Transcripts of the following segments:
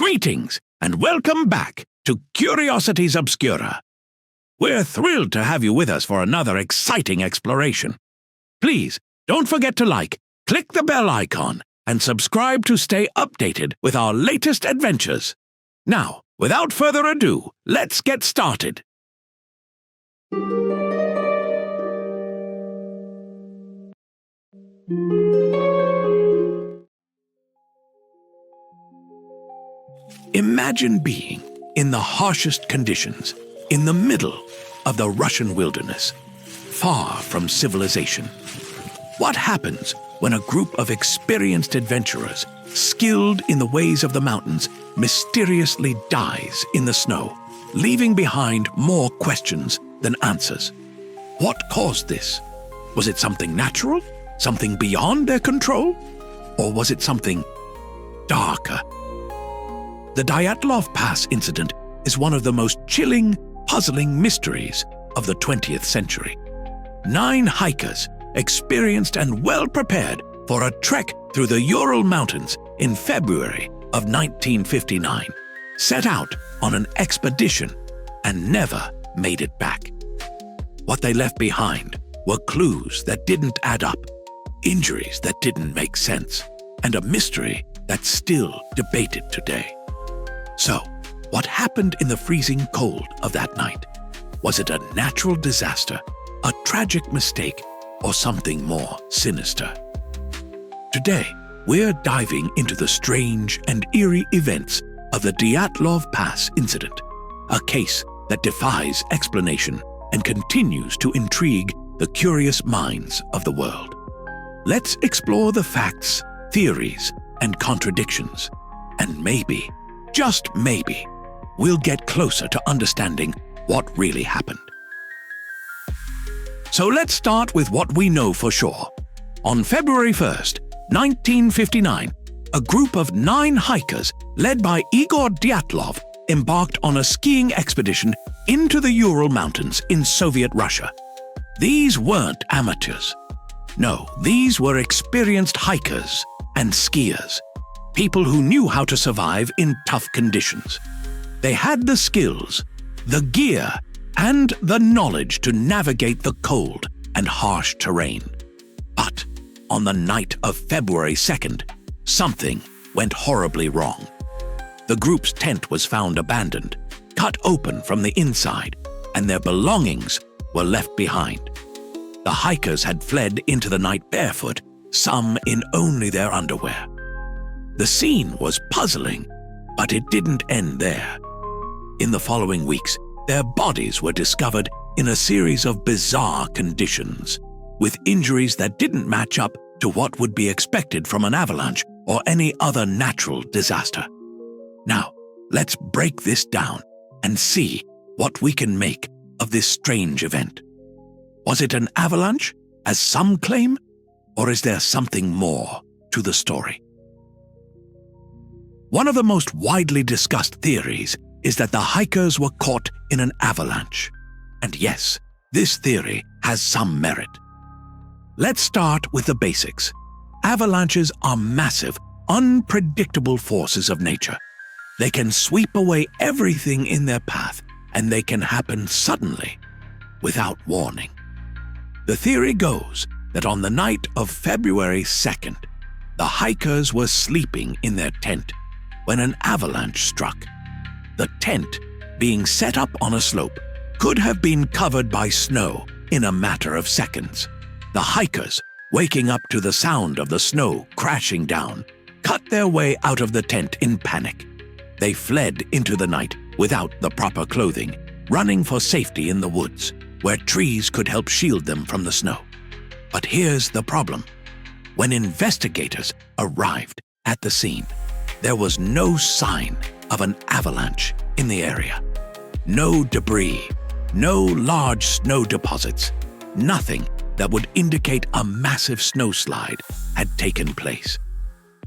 Greetings and welcome back to Curiosities Obscura. We're thrilled to have you with us for another exciting exploration. Please don't forget to like, click the bell icon, and subscribe to stay updated with our latest adventures. Now, without further ado, let's get started. Imagine being in the harshest conditions, in the middle of the Russian wilderness, far from civilization. What happens when a group of experienced adventurers, skilled in the ways of the mountains, mysteriously dies in the snow, leaving behind more questions than answers? What caused this? Was it something natural? Something beyond their control? Or was it something darker? The Dyatlov Pass incident is one of the most chilling, puzzling mysteries of the 20th century. 9 hikers, experienced and well-prepared for a trek through the Ural Mountains in February of 1959, set out on an expedition and never made it back. What they left behind were clues that didn't add up, injuries that didn't make sense, and a mystery that's still debated today. So, what happened in the freezing cold of that night? Was it a natural disaster, a tragic mistake, or something more sinister? Today, we're diving into the strange and eerie events of the Dyatlov Pass incident, a case that defies explanation and continues to intrigue the curious minds of the world. Let's explore the facts, theories, and contradictions, and maybe, just maybe, we'll get closer to understanding what really happened. So let's start with what we know for sure. On February 1st, 1959, a group of 9 hikers led by Igor Dyatlov embarked on a skiing expedition into the Ural Mountains in Soviet Russia. These weren't amateurs. No, these were experienced hikers and skiers, people who knew how to survive in tough conditions. They had the skills, the gear, and the knowledge to navigate the cold and harsh terrain. But on the night of February 2nd, something went horribly wrong. The group's tent was found abandoned, cut open from the inside, and their belongings were left behind. The hikers had fled into the night barefoot, some in only their underwear. The scene was puzzling, but it didn't end there. In the following weeks, their bodies were discovered in a series of bizarre conditions, with injuries that didn't match up to what would be expected from an avalanche or any other natural disaster. Now, let's break this down and see what we can make of this strange event. Was it an avalanche, as some claim, or is there something more to the story? One of the most widely discussed theories is that the hikers were caught in an avalanche. And yes, this theory has some merit. Let's start with the basics. Avalanches are massive, unpredictable forces of nature. They can sweep away everything in their path, and they can happen suddenly, without warning. The theory goes that on the night of February 2nd, the hikers were sleeping in their tent when an avalanche struck. The tent, being set up on a slope, could have been covered by snow in a matter of seconds. The hikers, waking up to the sound of the snow crashing down, cut their way out of the tent in panic. They fled into the night without the proper clothing, running for safety in the woods, where trees could help shield them from the snow. But here's the problem. When investigators arrived at the scene, there was no sign of an avalanche in the area. No debris, no large snow deposits, nothing that would indicate a massive snowslide had taken place.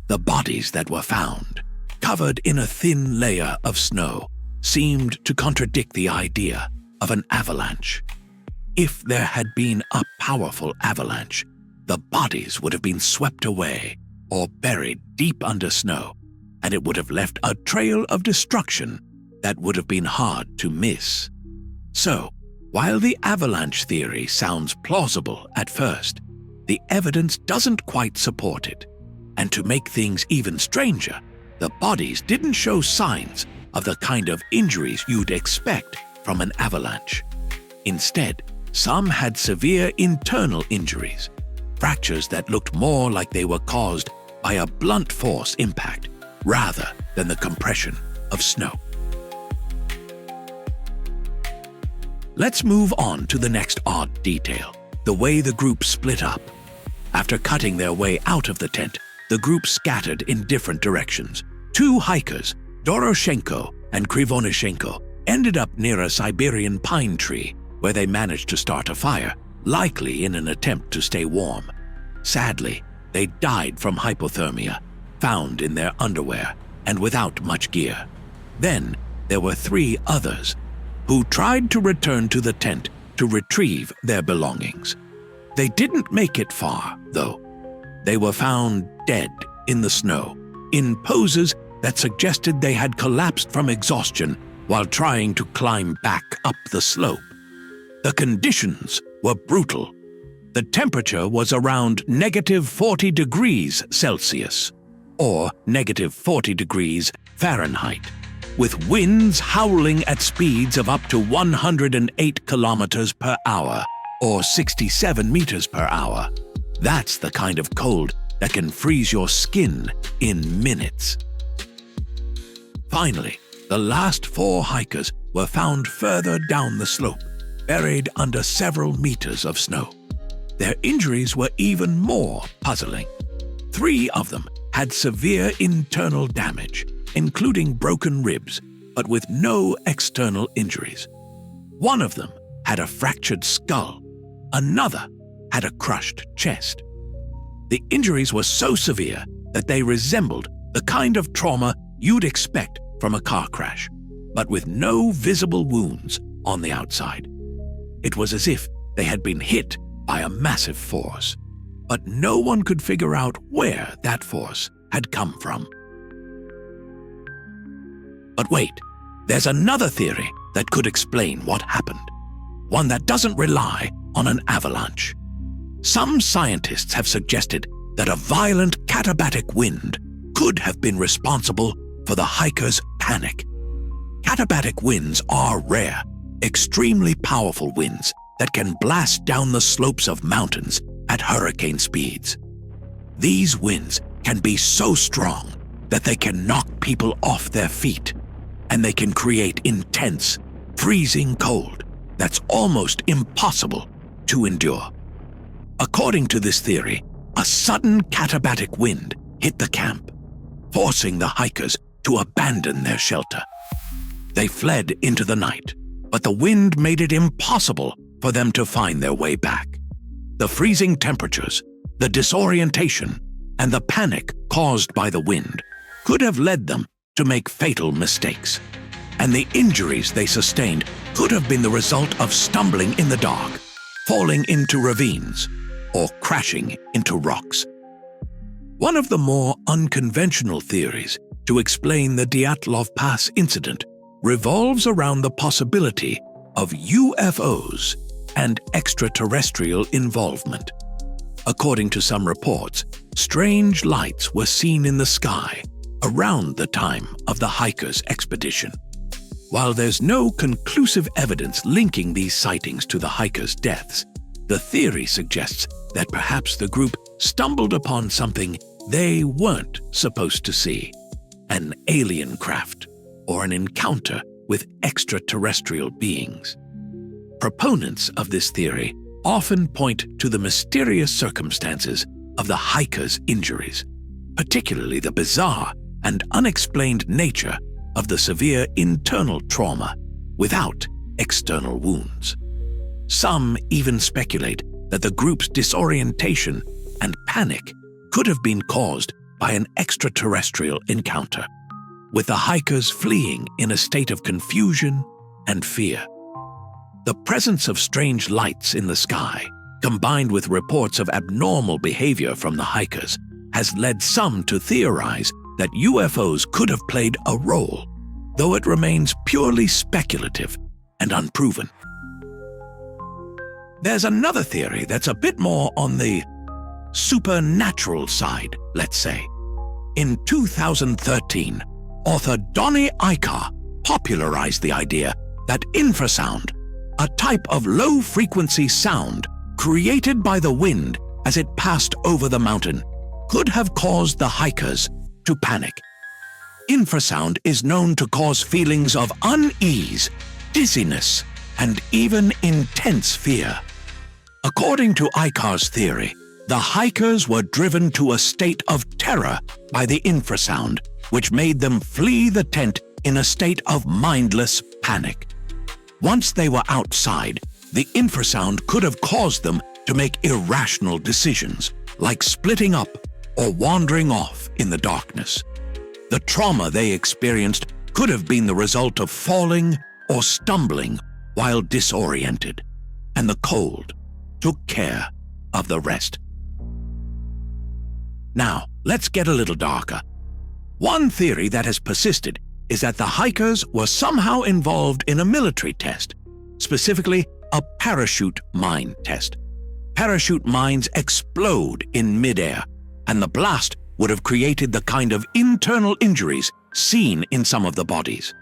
The bodies that were found, covered in a thin layer of snow, seemed to contradict the idea of an avalanche. If there had been a powerful avalanche, the bodies would have been swept away or buried deep under snow, and it would have left a trail of destruction that would have been hard to miss. So, while the avalanche theory sounds plausible at first, the evidence doesn't quite support it. And to make things even stranger, the bodies didn't show signs of the kind of injuries you'd expect from an avalanche. Instead, some had severe internal injuries, fractures that looked more like they were caused by a blunt force impact rather than the compression of snow. Let's move on to the next odd detail, the way the group split up. After cutting their way out of the tent, the group scattered in different directions. Two hikers, Doroshenko and Krivonishenko, ended up near a Siberian pine tree where they managed to start a fire, likely in an attempt to stay warm. Sadly, they died from hypothermia, found in their underwear and without much gear. Then there were three others who tried to return to the tent to retrieve their belongings. They didn't make it far, though. They were found dead in the snow, in poses that suggested they had collapsed from exhaustion while trying to climb back up the slope. The conditions were brutal. The temperature was around -40 degrees Celsius, or -40 degrees Fahrenheit, with winds howling at speeds of up to 108 kilometers per hour, or 67 meters per hour. That's the kind of cold that can freeze your skin in minutes. Finally, the last four hikers were found further down the slope, buried under several meters of snow. Their injuries were even more puzzling. Three of them had severe internal damage, including broken ribs, but with no external injuries. One of them had a fractured skull. Another had a crushed chest. The injuries were so severe that they resembled the kind of trauma you'd expect from a car crash, but with no visible wounds on the outside. It was as if they had been hit by a massive force, but no one could figure out where that force had come from. But wait, there's another theory that could explain what happened, one that doesn't rely on an avalanche. Some scientists have suggested that a violent katabatic wind could have been responsible for the hikers' panic. Katabatic winds are rare, extremely powerful winds that can blast down the slopes of mountains at hurricane speeds. These winds can be so strong that they can knock people off their feet, and they can create intense, freezing cold that's almost impossible to endure. According to this theory, a sudden katabatic wind hit the camp, forcing the hikers to abandon their shelter. They fled into the night, but the wind made it impossible for them to find their way back. The freezing temperatures, the disorientation, and the panic caused by the wind could have led them to make fatal mistakes, and the injuries they sustained could have been the result of stumbling in the dark, falling into ravines, or crashing into rocks. One of the more unconventional theories to explain the Dyatlov Pass incident revolves around the possibility of UFOs and extraterrestrial involvement. According to some reports, strange lights were seen in the sky around the time of the hikers' expedition. While there's no conclusive evidence linking these sightings to the hikers' deaths, the theory suggests that perhaps the group stumbled upon something they weren't supposed to see, an alien craft or an encounter with extraterrestrial beings. Proponents of this theory often point to the mysterious circumstances of the hikers' injuries, particularly the bizarre and unexplained nature of the severe internal trauma without external wounds. Some even speculate that the group's disorientation and panic could have been caused by an extraterrestrial encounter, with the hikers fleeing in a state of confusion and fear. The presence of strange lights in the sky, combined with reports of abnormal behavior from the hikers, has led some to theorize that UFOs could have played a role, though it remains purely speculative and unproven. There's another theory that's a bit more on the supernatural side, let's say. In 2013, author Donnie Icar popularized the idea that infrasound, a type of low-frequency sound created by the wind as it passed over the mountain, could have caused the hikers to panic. Infrasound is known to cause feelings of unease, dizziness, and even intense fear. According to Icar's theory, the hikers were driven to a state of terror by the infrasound, which made them flee the tent in a state of mindless panic. Once they were outside, the infrasound could have caused them to make irrational decisions, like splitting up or wandering off in the darkness. The trauma they experienced could have been the result of falling or stumbling while disoriented, and the cold took care of the rest. Now, let's get a little darker. One theory that has persisted is that the hikers were somehow involved in a military test, specifically a parachute mine test. Parachute mines explode in midair, and the blast would have created the kind of internal injuries seen in some of the bodies.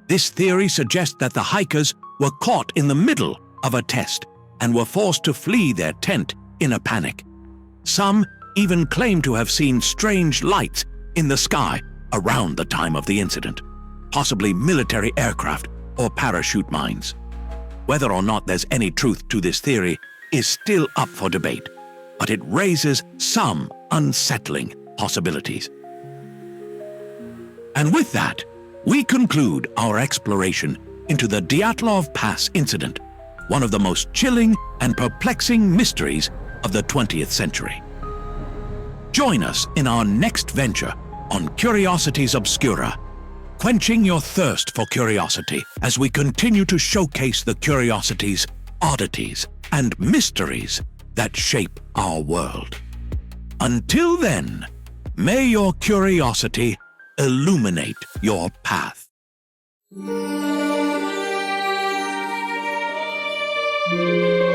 This theory suggests that the hikers were caught in the middle of a test and were forced to flee their tent in a panic. Some even claim to have seen strange lights in the sky around the time of the incident, possibly military aircraft or parachute mines. Whether or not there's any truth to this theory is still up for debate, but it raises some unsettling possibilities. And with that, we conclude our exploration into the Dyatlov Pass incident, one of the most chilling and perplexing mysteries of the 20th century. Join us in our next venture on Curiosities Obscura, quenching your thirst for curiosity as we continue to showcase the curiosities, oddities, and mysteries that shape our world. Until then, may your curiosity illuminate your path. Thank you.